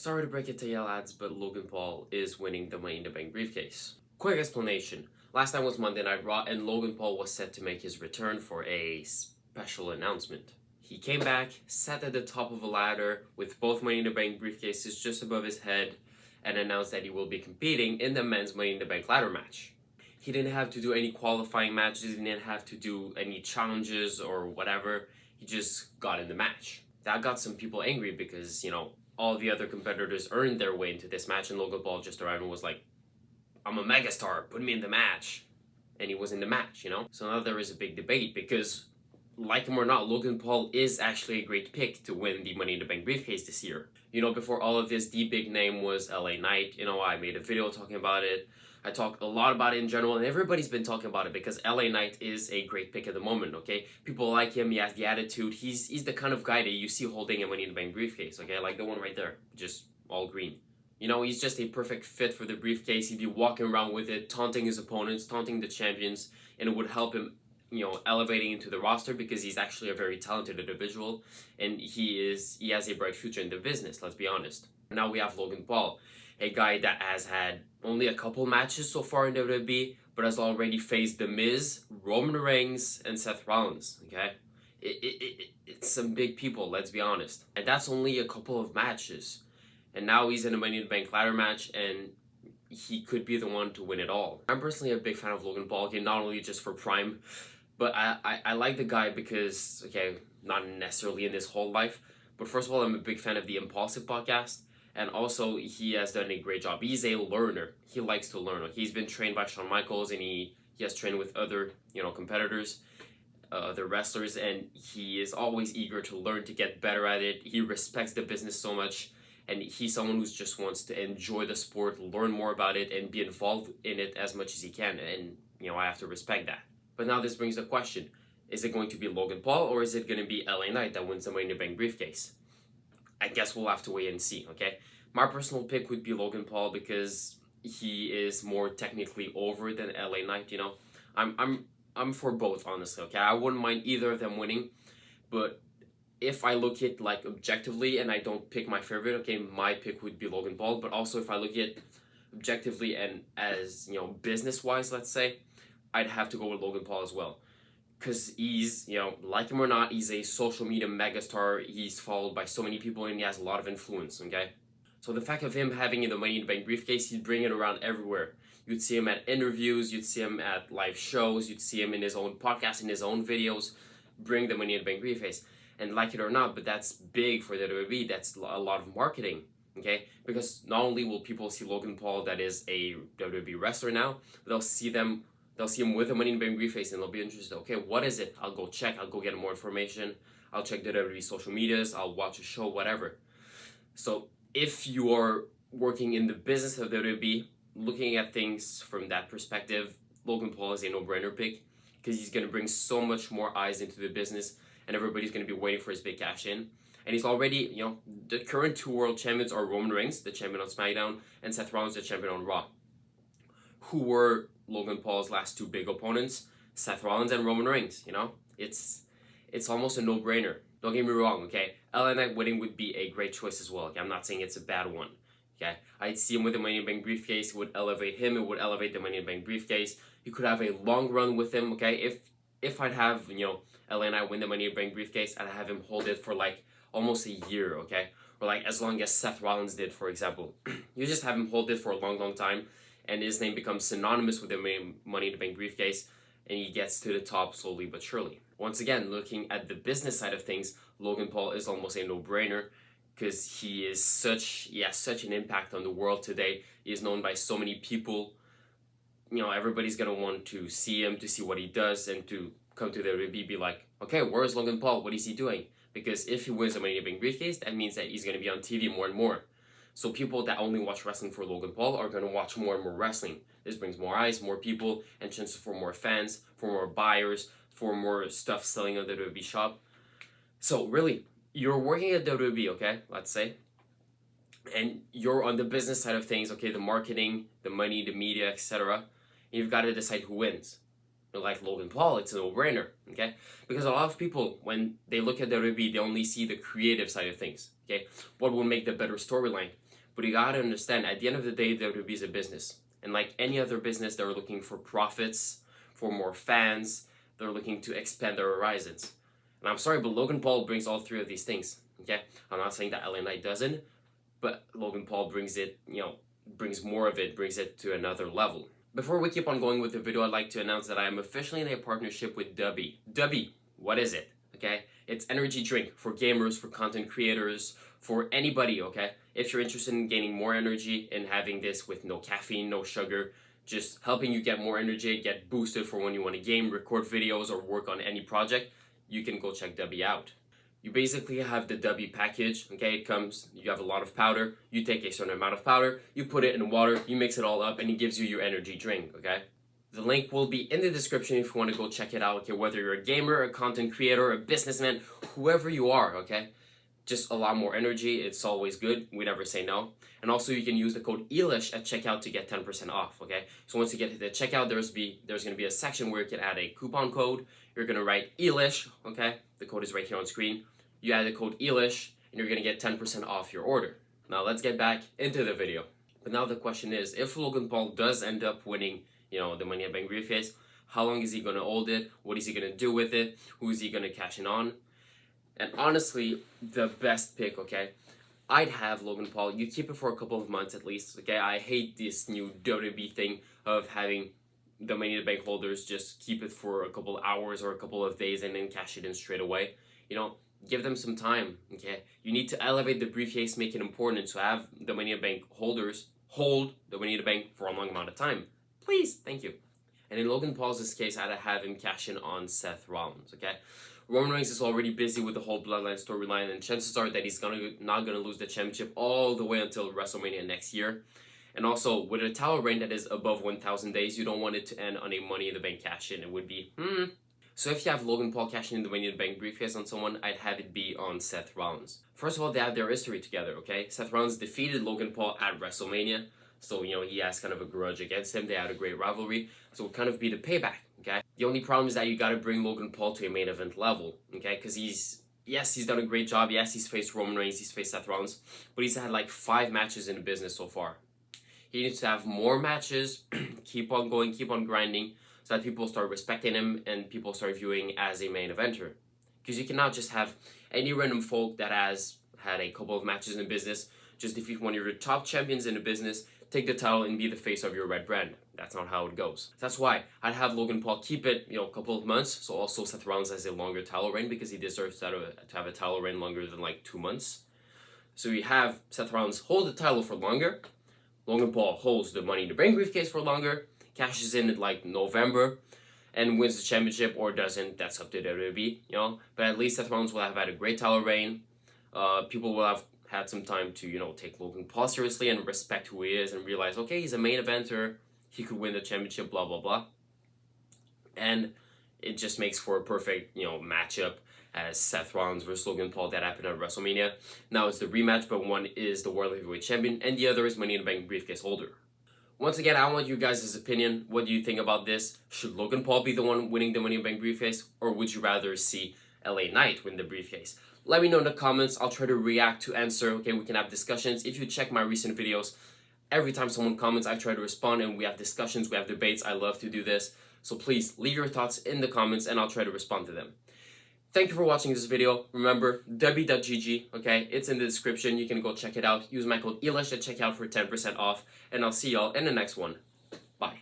Sorry to break it to you lads, but Logan Paul is winning the Money in the Bank briefcase. Quick explanation. Last night was Monday Night Raw and Logan Paul was set to make his return for a special announcement. He came back, sat at the top of a ladder with both Money in the Bank briefcases just above his head, and announced that he will be competing in the men's Money in the Bank ladder match. He didn't have to do any qualifying matches, he didn't have to do any challenges or whatever, he just got in the match. That got some people angry because, all the other competitors earned their way into this match, and Logan Paul just arrived and was like, I'm a megastar, put me in the match. And he was in the match, So now there is a big debate because, like him or not, Logan Paul is actually a great pick to win the Money in the Bank briefcase this year. Before all of this, the big name was LA Knight. I made a video talking about it. I talked a lot about it in general, and everybody's been talking about it because LA Knight is a great pick at the moment, okay? People like him, he has the attitude, he's the kind of guy that you see holding a Money in the Bank briefcase, okay? Like the one right there, just all green. He's just a perfect fit for the briefcase. He'd be walking around with it, taunting his opponents, taunting the champions, and it would help him, elevating into the roster because he's actually a very talented individual, and he has a bright future in the business, let's be honest. Now we have Logan Paul, a guy that has had only a couple matches so far in WWE, but has already faced The Miz, Roman Reigns, and Seth Rollins, okay? It's some big people, let's be honest. And that's only a couple of matches. And now he's in a Money in the Bank ladder match, and he could be the one to win it all. I'm personally a big fan of Logan Paul, okay, not only just for Prime, but I like the guy because, okay, not necessarily in his whole life, but first of all, I'm a big fan of the Impulsive podcast. And also, he has done a great job. He's a learner. He likes to learn. He's been trained by Shawn Michaels, and he has trained with other, competitors, other wrestlers, and he is always eager to learn, to get better at it. He respects the business so much, and he's someone who just wants to enjoy the sport, learn more about it, and be involved in it as much as he can. And, I have to respect that. But now this brings the question. Is it going to be Logan Paul, or is it going to be LA Knight that wins the Money in the Bank briefcase? I guess we'll have to wait and see, okay? My personal pick would be Logan Paul because he is more technically over than LA Knight, I'm for both, honestly, okay? I wouldn't mind either of them winning, but if I look at, objectively and I don't pick my favorite, okay, my pick would be Logan Paul, but also if I look at objectively and as, business-wise, let's say, I'd have to go with Logan Paul as well. Because he's, like him or not, he's a social media megastar. He's followed by so many people and he has a lot of influence, okay? So the fact of him having the Money in the Bank briefcase, he'd bring it around everywhere. You'd see him at interviews, you'd see him at live shows, you'd see him in his own podcast, in his own videos, bring the Money in the Bank briefcase. And like it or not, but that's big for the WWE, that's a lot of marketing, okay? Because not only will people see Logan Paul that is a WWE wrestler now, but they'll see him with a Money in the Bank briefcase and they'll be interested. Okay, what is it? I'll go check. I'll go get more information. I'll check the WWE social medias. I'll watch a show, whatever. So if you are working in the business of WWE, looking at things from that perspective, Logan Paul is a no-brainer pick because he's going to bring so much more eyes into the business and everybody's going to be waiting for his big cash in. And he's already, the current two world champions are Roman Reigns, the champion on SmackDown, and Seth Rollins, the champion on Raw, who were Logan Paul's last two big opponents, Seth Rollins and Roman Reigns, It's almost a no-brainer. Don't get me wrong, okay? LA Knight winning would be a great choice as well, okay? I'm not saying it's a bad one, okay? I'd see him with the Money in the Bank briefcase. It would elevate him. It would elevate the Money in the Bank briefcase. You could have a long run with him, okay? If I'd have, LA Knight win the Money in the Bank briefcase, I'd have him hold it for, almost a year, okay? Or, as long as Seth Rollins did, for example. You just have him hold it for a long, long time, and his name becomes synonymous with the Money in the Bank briefcase, and he gets to the top slowly but surely. Once again, looking at the business side of things, Logan Paul is almost a no-brainer because he has such an impact on the world today. He is known by so many people. Everybody's going to want to see him, to see what he does, and to come to the WWE, be like, okay, where is Logan Paul? What is he doing? Because if he wins the Money in the Bank briefcase, that means that he's going to be on TV more and more. So people that only watch wrestling for Logan Paul are going to watch more and more wrestling. This brings more eyes, more people, and chances for more fans, for more buyers, for more stuff selling on the WWE shop. So really, you're working at WWE, okay, let's say, and you're on the business side of things, okay, the marketing, the money, the media, etc. You've got to decide who wins. Like Logan Paul, it's a no-brainer, okay? Because a lot of people, when they look at WWE, they only see the creative side of things, okay? What will make the better storyline? But you gotta understand, at the end of the day, WWE is a business. And like any other business, they're looking for profits, for more fans, they're looking to expand their horizons. And I'm sorry, but Logan Paul brings all three of these things. Okay? I'm not saying that LA Knight doesn't, but Logan Paul brings it, brings more of it, brings it to another level. Before we keep on going with the video, I'd like to announce that I am officially in a partnership with Dubby. Dubby, what is it? Okay? It's energy drink for gamers, for content creators, for anybody, okay? If you're interested in gaining more energy and having this with no caffeine, no sugar, just helping you get more energy, get boosted for when you want to game, record videos, or work on any project, you can go check Dubby out. You basically have the Dubby package, okay? It comes, you have a lot of powder, you take a certain amount of powder, you put it in water, you mix it all up, and it gives you your energy drink, okay? The link will be in the description if you want to go check it out, okay? Whether you're a gamer, a content creator, a businessman, whoever you are, okay? Just a lot more energy, it's always good, we never say no. And also you can use the code ELISH at checkout to get 10% off, okay? So once you get to the checkout, there's going to be a section where you can add a coupon code. You're going to write ELISH, okay? The code is right here on screen. You add the code ELISH, and you're going to get 10% off your order. Now let's get back into the video. But now the question is, if Logan Paul does end up winning, the Money in the Bank briefcase, how long is he going to hold it? What is he going to do with it? Who is he going to cash in on? And honestly, the best pick, okay? I'd have Logan Paul. You keep it for a couple of months at least, okay? I hate this new WWE thing of having the Money in the Bank holders just keep it for a couple hours or a couple of days and then cash it in straight away. Give them some time, okay? You need to elevate the briefcase, make it important, so have the Money in the Bank holders hold the Money in the Bank for a long amount of time. Please, thank you. And in Logan Paul's case, I'd have him cash in on Seth Rollins, okay? Roman Reigns is already busy with the whole Bloodline storyline, and chances are that he's not gonna lose the championship all the way until WrestleMania next year. And also, with a title reign that is above 1,000 days, you don't want it to end on a Money in the Bank cash-in. It would be, So if you have Logan Paul cashing in the Money in the Bank briefcase on someone, I'd have it be on Seth Rollins. First of all, they have their history together, okay? Seth Rollins defeated Logan Paul at WrestleMania, so, he has kind of a grudge against him. They had a great rivalry, so it would kind of be the payback, okay? The only problem is that you gotta bring Logan Paul to a main event level, okay? Because he's done a great job. Yes, he's faced Roman Reigns, he's faced Seth Rollins, but he's had like 5 matches in the business so far. He needs to have more matches, keep on going, keep on grinding, so that people start respecting him and people start viewing as a main eventer. Because you cannot just have any random folk that has had a couple of matches in the business just defeat one of your top champions in the business, take the title, and be the face of your red brand. That's not how it goes. That's why I'd have Logan Paul keep it, a couple of months. So also Seth Rollins has a longer title reign because he deserves to have a title reign longer than like 2 months. So you have Seth Rollins hold the title for longer. Logan Paul holds the Money in the Bank briefcase for longer, cashes in at like November, and wins the championship, or doesn't. That's up to WWE, But at least Seth Rollins will have had a great title reign. People will have had some time to, take Logan Paul seriously and respect who he is and realize, okay, he's a main eventer, he could win the championship, blah, blah, blah. And it just makes for a perfect, matchup as Seth Rollins versus Logan Paul that happened at WrestleMania. Now it's the rematch, but one is the World Heavyweight Champion and the other is Money in the Bank briefcase holder. Once again, I want you guys' opinion. What do you think about this? Should Logan Paul be the one winning the Money in the Bank briefcase, or would you rather see LA Knight win the briefcase? Let me know in the comments. I'll try to react to answer. Okay, we can have discussions. If you check my recent videos, every time someone comments, I try to respond and we have discussions, we have debates. I love to do this. So please leave your thoughts in the comments and I'll try to respond to them. Thank you for watching this video. Remember, w.gg, okay? It's in the description. You can go check it out. Use my code ELISH at checkout for 10% off. And I'll see y'all in the next one. Bye.